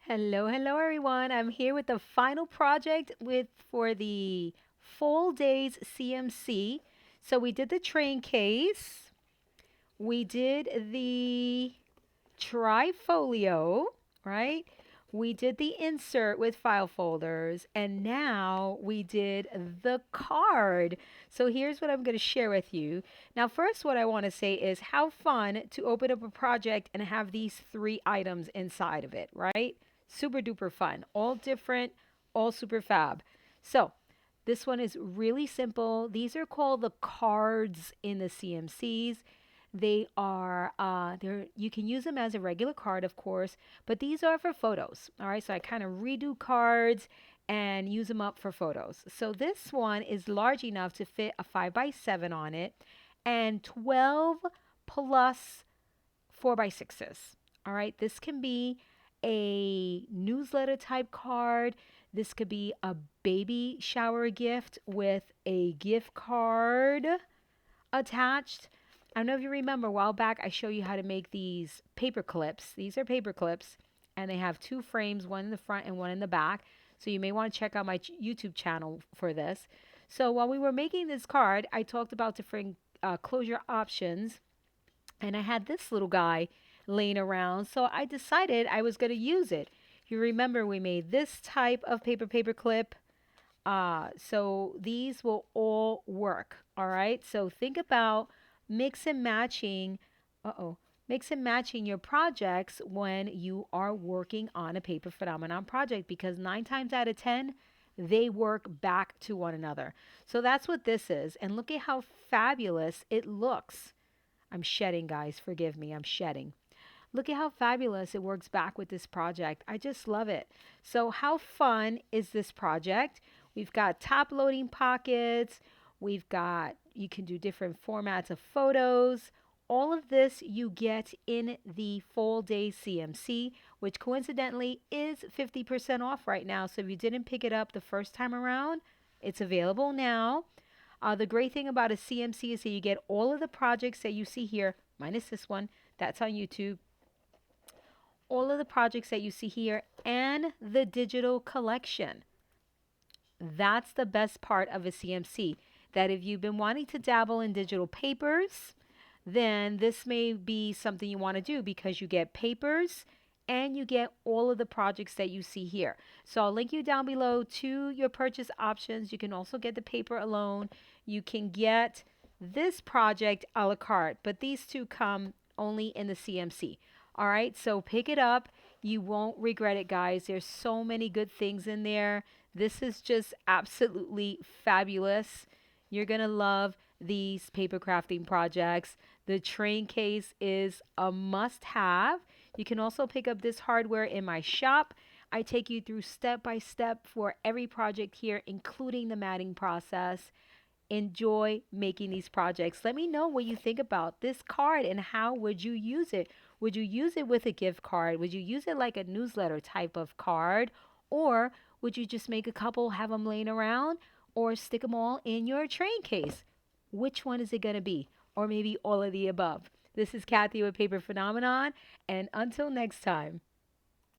Hello everyone. I'm here with the final project for the full days CMC. So we did the train case, we did the Tri-Folio, right? We did the insert with file folders, and now we did the card. So here's what I'm going to share with you. Now, first, what I want to say is how fun to open up a project and have these three items inside of it, right? Super duper fun. All different, all super fab. So, this one is really simple. These are called the cards in the CMCs. They're you can use them as a regular card, of course, but these are for photos. All right, so I kind of redo cards and use them up for photos. So this one is large enough to fit a 5x7 on it and 12 plus 4x6s. All right, this can be a newsletter type card. This could be a baby shower gift with a gift card attached. I don't know if you remember a while back, I showed you how to make these paper clips. These are paper clips, and they have two frames, one in the front and one in the back. So you may want to check out my YouTube channel for this. So while we were making this card, I talked about different closure options, and I had this little guy laying around. So I decided I was going to use it. You remember we made this type of paper clip. So these will all work. All right. So think about mix and matching. Uh-oh. Mix and matching your projects when you are working on a paper phenomenon project because 9 times out of 10, they work back to one another. So that's what this is. And look at how fabulous it looks. I'm shedding, guys. Forgive me. I'm shedding. Look at how fabulous it works back with this project. I just love it. So how fun is this project? We've got top loading pockets. You can do different formats of photos. All of this you get in the full day CMC, which coincidentally is 50% off right now. So if you didn't pick it up the first time around, it's available now. The great thing about a CMC is that you get all of the projects that you see here, minus this one, that's on YouTube, all of the projects that you see here and the digital collection. That's the best part of a CMC. That if you've been wanting to dabble in digital papers, then this may be something you want to do because you get papers and you get all of the projects that you see here. So I'll link you down below to your purchase options. You can also get the paper alone. You can get this project a la carte, but these two come only in the CMC. All right, so pick it up. You won't regret it, guys. There's so many good things in there. This is just absolutely fabulous. You're going to love these paper crafting projects. The train case is a must have. You can also pick up this hardware in my shop. I take you through step by step for every project here, including the matting process. Enjoy making these projects. Let me know what you think about this card and how would you use it? Would you use it with a gift card? Would you use it like a newsletter type of card? Or would you just make a couple, have them laying around, or stick them all in your train case? Which one is it going to be? Or maybe all of the above. This is Kathy with Paper Phenomenon, and until next time.